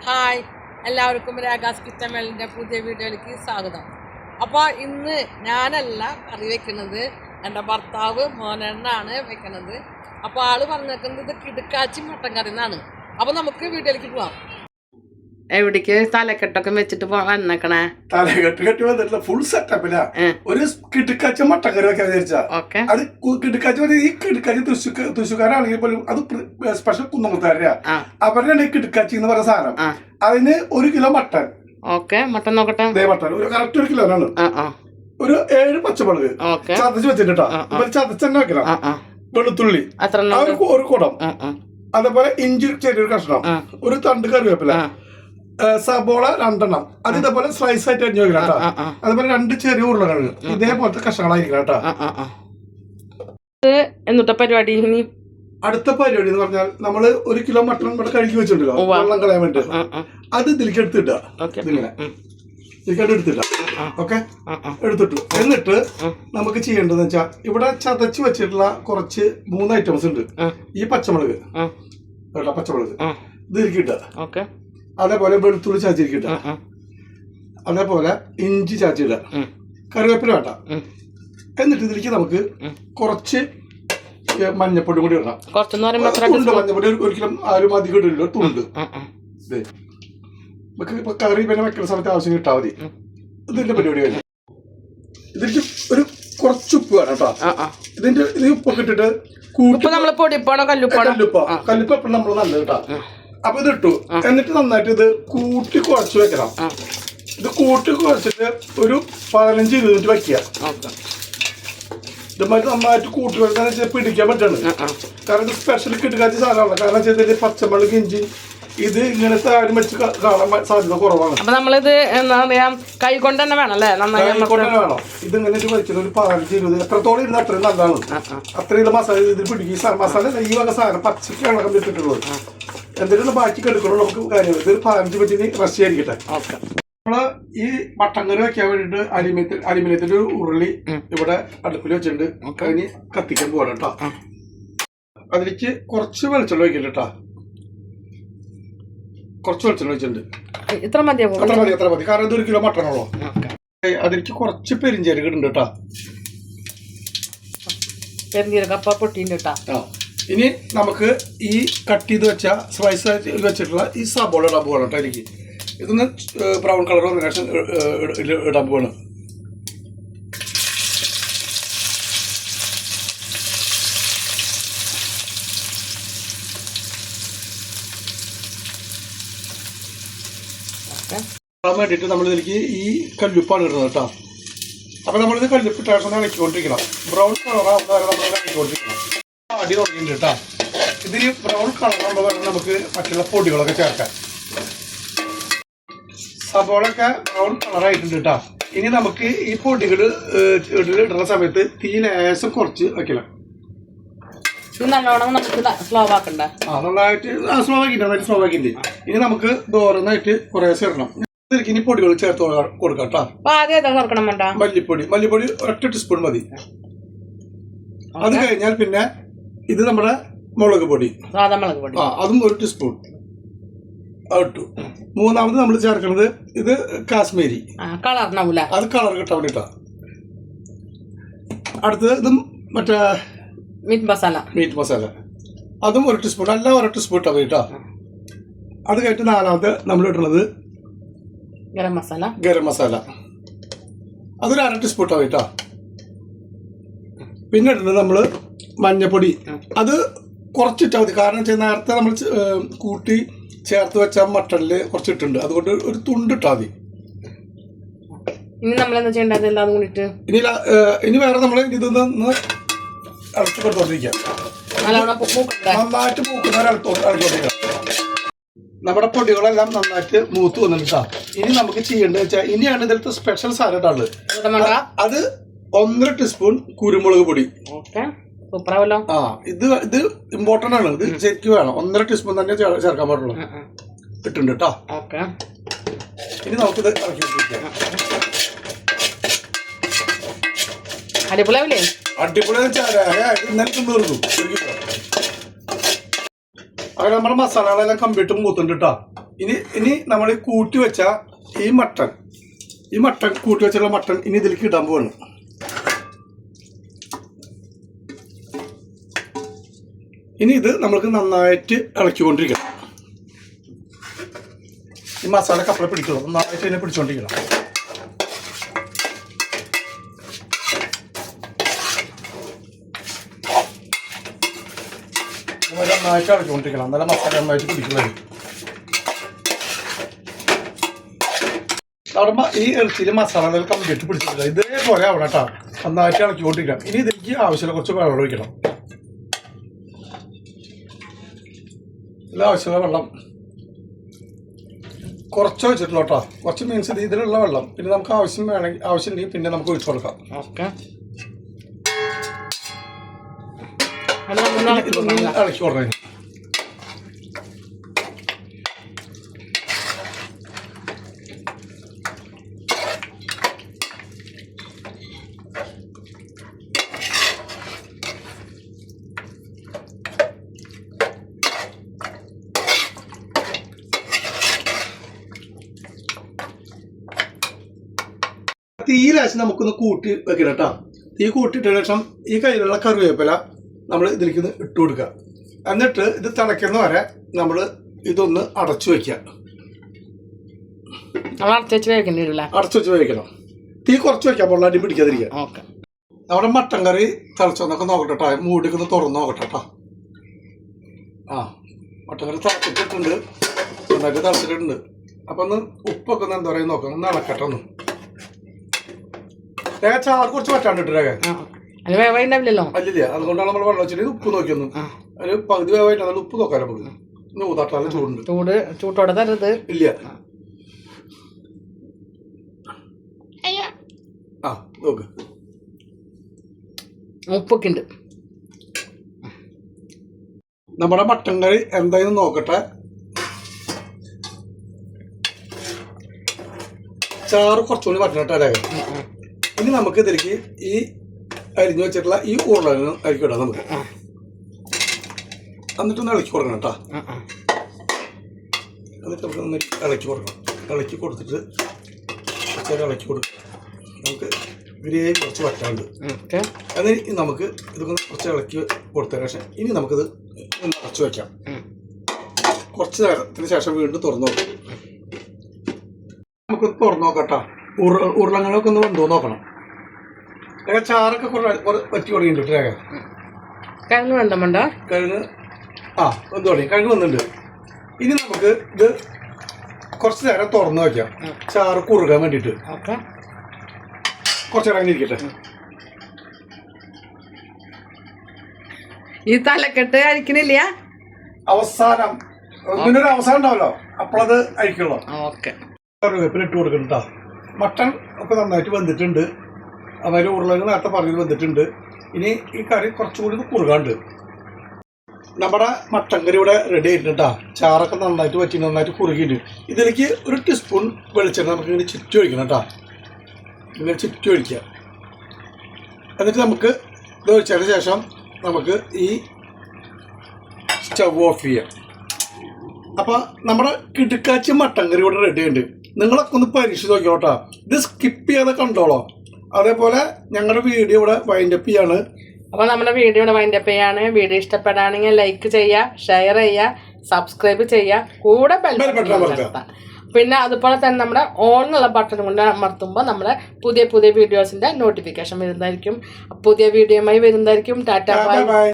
Hi, എല്ലാവർക്കും ragas kitchen വേൾഡിൻ്റെ പുതിയ വീഡിയോയിലേക്ക് സ്വാഗതം. അപ്പോൾ ഇന്ന് ഞാനല്ല കറി വെക്കുന്നത്, എൻ്റെ ഭർത്താവ് മോനെണ്ണാണ് വെക്കുന്നത്. അപ്പോൾ ആള് പറഞ്ഞേക്കുന്നത് ഇത് കിടുക്കാച്ചി മട്ടൻ കറി എന്നാണ്. അപ്പോൾ നമുക്ക് വീഡിയോയിലേക്ക് പോവാം. എവിടേക്ക് തലക്കെട്ടൊക്കെ വെച്ചിട്ട് വന്നേക്കണേ? തലക്കെട്ട് കെട്ടി വന്നിട്ടില്ല, ഫുൾ സെറ്റപ്പില ഒരു കിടുക്കാച്ചി മട്ടൻ കറി വെക്കാൻ വിചാരിച്ചാ. അത് കിടുക്കാച്ചി ഈ കിടുക്കാച്ചി തൃശ്ശൂക്കാരാണെങ്കിൽ പോലും അത് സ്പെഷ്യൽ കുന്നമുത്താരാ. അവരുടെ കിടുക്കാച്ചി എന്ന് പറയുന്ന സാധനം. അതിന് 1 കിലോ മട്ടൻ. മട്ടൻ നോക്കട്ടെ. മട്ടൻ ഒരു കറക്റ്റ് 1 കിലോനാണ്. ഒരു 7 പച്ചമുളക് ചതച്ച് വെച്ചിട്ടാ. ചതച്ച് തന്നെ വെക്കണം. വെളുത്തുള്ളി ഒരു കുടം, അതേപോലെ ഇഞ്ചി ചെറിയൊരു കഷ്ണം, ഒരു തണ്ട് കറിവേപ്പില, സബോള 2 എണ്ണം, അത് ഇതേപോലെ സ്ലൈസ് ആയിട്ട് അരിഞ്ഞു വെക്കണം കേട്ടോ. അതേപോലെ 2 ചെറിയ ഉരുളക്കിഴങ്ങ് ഇതേപോലത്തെ കഷ്ണങ്ങളായിരിക്കണം കേട്ടോ. എന്നിട്ട് പരിപാടി അടുത്ത പരിപാടി എന്ന് പറഞ്ഞാൽ നമ്മള് 1 കിലോ മട്ടൺ ഇവിടെ കഴുകി വെച്ചിട്ടുണ്ടല്ലോ, വെള്ളം കളയാൻ വേണ്ടി. അത് ഇതിലേക്ക് എടുത്തിട്ടാ, ഇതിങ്ങനെ ഇതിലേക്ക് എടുത്തിട്ടാ. ഓക്കെ, എടുത്തിട്ടു. എന്നിട്ട് നമുക്ക് ചെയ്യേണ്ടതെന്ന് വെച്ചാൽ ഇവിടെ ചതച്ച് വെച്ചിട്ടുള്ള കുറച്ച് 3 ഐറ്റംസ് ഉണ്ട്. ഈ പച്ചമുളക് കേട്ടോ, പച്ചമുളക് ഇതിലേക്ക് ഇട്ട, അതേപോലെ വെളുത്തുള്ളി ചാച്ചിരിക്കട്ട, അതേപോലെ ഇഞ്ചി ചാച്ചിട, കറിവേപ്പില വേണ്ട. എന്നിട്ട് ഇതിലേക്ക് നമുക്ക് കുറച്ച് മഞ്ഞപ്പൊടി കൂടി ഇടണം. തുണ്ട് മഞ്ഞപ്പൊടി 1 കിലോ ആരും അധികം ഇടില്ല, തുണ്ട്. നമുക്ക് കറി പിന്നെ വെക്കുന്ന സമയത്ത് ആവശ്യം കിട്ടാൽ മതി. ഇതിന്റെ പരിപാടി കഴിഞ്ഞു. ഇതിലേക്ക് ഒരു കുറച്ച് ഉപ്പ് വേണം കേട്ടോ. ഇതിന്റെ ഇത് ഉപ്പൊക്കെ ഇട്ടിട്ട് കല്ലുപ്പ് എപ്പോഴും നമ്മൾ നല്ലത് കേട്ടോ. അപ്പൊ ഇത് ഇട്ടു. എന്നിട്ട് നന്നായിട്ട് ഇത് കൂട്ടി കുഴച്ച് വെക്കണം. ഇത് കൂട്ടി കുഴച്ചിട്ട് ഒരു 15-20 മിനിറ്റ് വയ്ക്കുക. ഇതുമാതിരി നന്നായിട്ട് കൂട്ടി വെച്ചാൽ പിടിക്കാൻ പറ്റാണ്. കാരണം ഇത് സ്പെഷ്യൽ കിട്ടുകാച്ച സാധനമാണ്. കാരണം വെച്ചാൽ പച്ചമുളക് ഇഞ്ചി ഇത് ഇങ്ങനത്തെ ആരും വെച്ച് കാണാൻ സാധ്യത കുറവാണ്. അപ്പൊ നമ്മളിത് എന്താ പറയാ, കൈ കൊണ്ട് തന്നെ വേണം അല്ലേ? കൈകൊണ്ട് തന്നെ വേണം. ഇത് ഇങ്ങനെ വെച്ചത് ഒരു 15-20 എത്രത്തോളം ഇരുന്ന് അത്രയും നല്ലതാണ്. അത്രയും മസാല ഇതിൽ പിടിക്കും. മസാല ഈ വക സാധനം പച്ചക്ക് കണക്കം വെച്ചിട്ടുള്ളത്. എന്തെങ്കിലും ബാക്കി എടുക്കണോ നമുക്ക് കാര്യങ്ങൾ. ഇത് 15 മിനിറ്റിന് റെസ്റ്റ് ആയിരിക്കട്ടെ. നമ്മള് ഈ മട്ടൻ കറി വെക്കാൻ വേണ്ടിട്ട് അലുമിനിയത്തിന്റെ ഒരു ഉരുളി ഇവിടെ അടുപ്പിൽ വെച്ചിട്ടുണ്ട്. അതിന് കത്തിക്കാൻ പോകണം കേട്ടോ. അതിലേക്ക് കുറച്ച് വെളിച്ചെണ്ണ ഒഴിക്കില്ല കേട്ടോ. കുറച്ച് വെളിച്ചെണ്ണ ഒഴിച്ചിട്ടുണ്ട്. എത്ര മതി? കാരണം ഇത് 1 കിലോ മട്ടണുള്ളൂ. അതിലേക്ക് കുറച്ച് പെരിഞ്ചീരകം ഇടുന്നുണ്ട് കേട്ടോ. പെരിഞ്ചീരകം പൊട്ടിണ്ട് കേട്ടോ. ഇനി നമുക്ക് ഈ കട്ട് ചെയ്ത് വെച്ച സ്ലൈസ് വെച്ചിട്ടുള്ള ഈ സബോള ഇടാൻ പോകണം കേട്ടോ. എനിക്ക് ഇതൊന്ന് ബ്രൗൺ കളർ വന്നതിന് ശേഷം ഇടാൻ പോകണം. ഇടാൻ വേണ്ടിയിട്ട് നമ്മളിതിലേക്ക് ഈ കല്ലുപ്പാണ് ഇടുന്നത് കേട്ടോ. അപ്പൊ നമ്മളിത് കല്ലുപ്പ് ഇട്ടാൽ ഇളക്കിക്കൊണ്ടിരിക്കണം. ബ്രൗൺ കളറാകുമ്പോൾ വരെ നമ്മൾ ഇളക്കിക്കൊണ്ടിരിക്കണം. അടി തുടങ്ങിയിട്ടുണ്ട് കേട്ടോ. ഇതിന് ബ്രൗൺ കളറാകുമ്പോൾ വേണം നമുക്ക് മറ്റുള്ള പൊടികളൊക്കെ ചേർക്കാൻ. സബോളൊക്കെ ബ്രൗൺ കളറായിട്ടുണ്ട് കേട്ടോ. ഇനി നമുക്ക് ഈ പൊടികൾ ഇടുന്ന സമയത്ത് തീ ലേശം കുറച്ച് വെക്കണം. നന്നായിട്ട് സ്ലോ ആക്കിയിട്ടുണ്ട്. ഇനി നമുക്ക് ദോരന്നായിട്ട് കുറേശ്ശെ ഇടണം. ഇനി പൊടികൾ ചേർത്ത് കൊടുക്കാം കേട്ടോ. മല്ലിപ്പൊടി 1 ടീസ്പൂൺ മതി. അത് കഴിഞ്ഞാൽ പിന്നെ ഇത് നമ്മുടെ മുളക് പൊടി, അതും 1 ടീസ്പൂൺ ഇട്ടു. മൂന്നാമത് നമ്മൾ ചേർക്കുന്നത് ഇത് കാശ്മീരി, അത് കളർ കിട്ടാൻ വേണ്ടിട്ടാ. അടുത്തത് ഇതും മറ്റേ മീറ്റ് മസാല, അതും 1 ടീസ്പൂൺ, അല്ല 1 ടീസ്പൂൺ ഇട്ടാൽ മതി കേട്ടോ. അത് കഴിഞ്ഞിട്ട് നാലാമത് നമ്മൾ ഇടുന്നത് ഗരം മസാല, അതൊരു 1/2 ടീസ്പൂൺ ഇട്ടാൽ മതി കേട്ടോ. പിന്നെ ഇടുന്നത് നമ്മൾ മഞ്ഞപ്പൊടി, അത് കുറച്ചിട്ടാൽ മതി. കാരണം വെച്ചാൽ നേരത്തെ നമ്മൾ കൂട്ടി ചേർത്ത് വെച്ച മട്ടണിൽ കുറച്ചിട്ടുണ്ട്, അതുകൊണ്ട് ഒരു തുണ്ട് ഇട്ടാൽ മതി. ഇനി വേറെ നമ്മൾ ഇതൊന്ന് ഇളക്കി കൊടുത്തോണ്ടിരിക്കാം. നന്നായിട്ട് മൂക്കുന്നവരെ ഇളക്കിക്കൊണ്ടിരിക്കാം. നമ്മുടെ പൊടികളെല്ലാം നന്നായിട്ട് മൂത്ത് വന്നിട്ടാ. ഇനി നമുക്ക് ചെയ്യേണ്ടത് വെച്ചാൽ ഇനിയാണ് ഇതിലത്തെ സ്പെഷ്യൽ സാധനം. അത് 1.5 ടീസ്പൂൺ കുരുമുളക് പൊടി. ഇത് ഇമ്പോർട്ടന്റ് ആണ്. ഇത് ശരിക്കും വേണം. 1.5 ടീസ്പൂൺ തന്നെ ചേർക്കാൻ പാടുള്ളൂ. ഇട്ടുണ്ട് കേട്ടോ. ഇനി നമുക്കിത് ഇറക്കി വെച്ചിരിക്കാം. അടിപൊളി ഇന്നലെ തീർന്നു. അങ്ങനെ നമ്മുടെ മസാലകളെല്ലാം കംപ്ലീറ്റ് മൂത്തുണ്ട് കേട്ടോ. ഇനി നമ്മൾ കൂട്ടി വെച്ച ഈ മട്ടൺ കൂട്ടി വെച്ചുള്ള മട്ടൺ ഇനി ഇതിലേക്ക് ഇടാൻ പോവാണ്. ഇനി ഇത് നമ്മൾക്ക് നന്നായിട്ട് ഇളക്കിക്കൊണ്ടിരിക്കണം. ഈ മസാല കപ്പളെ പിടിക്കണം, നന്നായിട്ട് ഇതിനെ പിടിച്ചോണ്ടിരിക്കണം. നന്നായിട്ട് ഇളക്കിക്കൊണ്ടിരിക്കണം, നല്ല മസാല നന്നായിട്ട് പിടിക്കുന്നത്. അവിടെ ഈ ഇറച്ചിയിൽ മസാല കംപ്ലീറ്റ് പിടിച്ചിട്ടില്ല. ഇതേപോലെ അവിടെ കേട്ടോ നന്നായിട്ട് ഇളക്കിക്കൊണ്ടിരിക്കണം. ഇനി ഇതിലേക്ക് ആവശ്യമുള്ള കുറച്ച് വെള്ളം ഒഴിക്കണം. ആവശ്യമുള്ള വെള്ളം കുറച്ച് വെച്ചിട്ടുള്ളൂ കേട്ടോ. കുറച്ച് മീൻസ് ഇതിലുള്ള വെള്ളം പിന്നെ നമുക്ക് ആവശ്യമുണ്ടെങ്കിൽ പിന്നെ നമുക്ക് ഒഴിച്ചു കൊടുക്കാം. ഇളക്കി കൊടുക്കണേ. തീയിലാശം നമുക്കൊന്ന് കൂട്ടി വെക്കണം കേട്ടോ. തീ കൂട്ടിയിട്ട ശേഷം ഈ കയ്യിലുള്ള കറിവേപ്പില നമ്മൾ ഇതിലേക്ക് ഇട്ട് കൊടുക്കുക. എന്നിട്ട് ഇത് തിളയ്ക്കുന്ന വരെ നമ്മൾ ഇതൊന്ന് അടച്ചു വെക്കുക. അടച്ചു വെച്ച് വേവിക്കണം. തീ കുറച്ച് വെക്കാൻ പാടില്ല, അടി പിടിക്കാതിരിക്കുക. നമ്മുടെ മട്ടൻ കറി തിളച്ചൊന്നൊക്കെ നോക്കട്ടെ കേട്ടോ. മൂടിക്കൊന്ന് തുറന്ന് നോക്കട്ടെ കേട്ടോ. മട്ടൻ കറി തിളച്ചിട്ടുണ്ട്, നന്നായിട്ട് തിളച്ചിട്ടുണ്ട്. അപ്പൊ ഒന്ന് ഉപ്പൊക്കെ ഒന്ന് എന്താ പറയുക നോക്കാം, ഒന്ന് ഇളക്കട്ടെ. ഒന്ന് ചാറ് കുറച്ച് പറ്റാണ്ടിട്ട് വേവായിണ്ടാവില്ലല്ലോ. അല്ലില്ല, അതുകൊണ്ടാണ് നമ്മൾ വെള്ളം വെച്ചിട്ട് ഉപ്പ് നോക്കിയൊന്നു. അതിന് പകുതി വേവായിട്ട് നല്ല ഉപ്പ് നോക്കാലോ നമുക്ക്. ഒന്ന് ഊതാട്ടാലും ചൂടുണ്ട്. ചൂട്ടോടെ തരരുത്. ഇല്ല, നോക്ക് ഉപ്പൊക്കെ ഉണ്ട്. നമ്മുടെ മട്ടൻ കറി എന്തായാലും നോക്കട്ടെ. ചാറ് കുറച്ചുകൂടി പറ്റണട്ടല്ലേ. ഇനി നമുക്ക് ഇതിലേക്ക് ഈ അരിഞ്ഞു വെച്ചിട്ടുള്ള ഈ ഉരുള അരിക്കി ഇടാം നമുക്ക്. എന്നിട്ടൊന്ന് ഇളക്കി കൊടുക്കണം കേട്ടോ. എന്നിട്ട് നമുക്ക് ഒന്ന് ഇളക്കി കൊടുക്കണം. ഇളക്കി കൊടുത്തിട്ട് ഇളക്കി കൊടുക്കും. നമുക്ക് ഗ്രേവി കുറച്ച് വറ്റാണ്ട് എന്നിട്ട് നമുക്ക് ഇതൊക്കെ കുറച്ച് ഇളക്കി കൊടുത്തതിന് ശേഷം ഇനി നമുക്കിത് ഒന്ന് അടച്ചു വയ്ക്കാം. കുറച്ച് നേരത്തിന് ശേഷം വീണ്ടും തുറന്നു നോക്കാം. നമുക്ക് തുറന്നു നോക്കട്ടോ. ഉരുളങ്ങളൊക്കെ ഒന്ന് വെന്തോ നോക്കണം. ചാറൊക്കെ വറ്റി തുടങ്ങിയിട്ടുണ്ട്. കിഴങ്ങ് വേണ്ട കിഴങ്ങ് വെന്ത് തുടങ്ങി. കിഴങ്ങ് വന്നിട്ടുണ്ട്. ഇനി നമുക്ക് ഇത് കുറച്ച് നേരം തുറന്നു വയ്ക്കാം, ചാറ് കുറുകാൻ വേണ്ടിയിട്ട്. കുറച്ച് നേരം ഇരിക്കട്ടെ. ഈ തലക്കെട്ട് അരിക്കണില്ല, അവസാനം ഇതിനൊരു അവസാനം ഉണ്ടാവല്ലോ, അപ്പോഴത് അരിക്കുള്ളൂ. കറിവേപ്പില ഇട്ട് കൊടുക്കണം കേട്ടോ. മട്ടൺ ഒക്കെ നന്നായിട്ട് വെന്തിട്ടുണ്ട്. അതായത് ഉരുളകൾ നേരത്തെ പറഞ്ഞത് വെന്തിട്ടുണ്ട്. ഇനി ഈ കറി കുറച്ചുകൂടി കുറുകാണ്ട്. നമ്മുടെ മട്ടൻ കറി ഇവിടെ റെഡി ആയിട്ടുണ്ട്. ചാറൊക്കെ നന്നായിട്ട് വറ്റി നന്നായിട്ട് കുറുകിയിട്ടുണ്ട്. ഇതിലേക്ക് ഒരു ടീസ്പൂൺ വെളിച്ചെണ്ണ നമുക്ക് ഇങ്ങനെ ചുറ്റി ഒഴിക്കണം കേട്ടോ. ഇങ്ങനെ ചുറ്റി ഒഴിക്കുക. എന്നിട്ട് നമുക്ക് ഇത് ഒഴിച്ചതിന് ശേഷം നമുക്ക് ഈ സ്റ്റവ് ഓഫ് ചെയ്യാം. അപ്പോൾ നമ്മുടെ കിടുക്കാച്ചി മട്ടൻ കറി ഇവിടെ റെഡി ഉണ്ട്. നിങ്ങളൊക്കെ ഒന്ന് പരീക്ഷിച്ച് നോക്കിയോട്ടോ. ഇത് സ്കിപ്പ് ചെയ്യാതെ കണ്ടോളോ. അതേപോലെ ഞങ്ങളുടെ വീഡിയോ ഇവിടെ വൈൻഡപ്പ് ചെയ്യാണ്. അപ്പോൾ നമ്മുടെ വീഡിയോ ഇവിടെ വൈൻഡപ്പ് ചെയ്യാണ്. വീഡിയോ ഇഷ്ടപ്പെടുകയാണെങ്കിൽ ലൈക്ക് ചെയ്യുക, ഷെയർ ചെയ്യുക, സബ്സ്ക്രൈബ് ചെയ്യുക, കൂടെ ബെൽ ബട്ടൺ അമർത്തുക. പിന്നെ അതുപോലെ തന്നെ നമ്മുടെ ഓൺ എന്നുള്ള ബട്ടൺ കൊണ്ട് അമർത്തുമ്പോൾ നമ്മുടെ പുതിയ വീഡിയോസിൻ്റെ നോട്ടിഫിക്കേഷൻ വരുന്നതായിരിക്കും. പുതിയ വീഡിയോയുമായി വരുന്നതായിരിക്കും. Tata bye.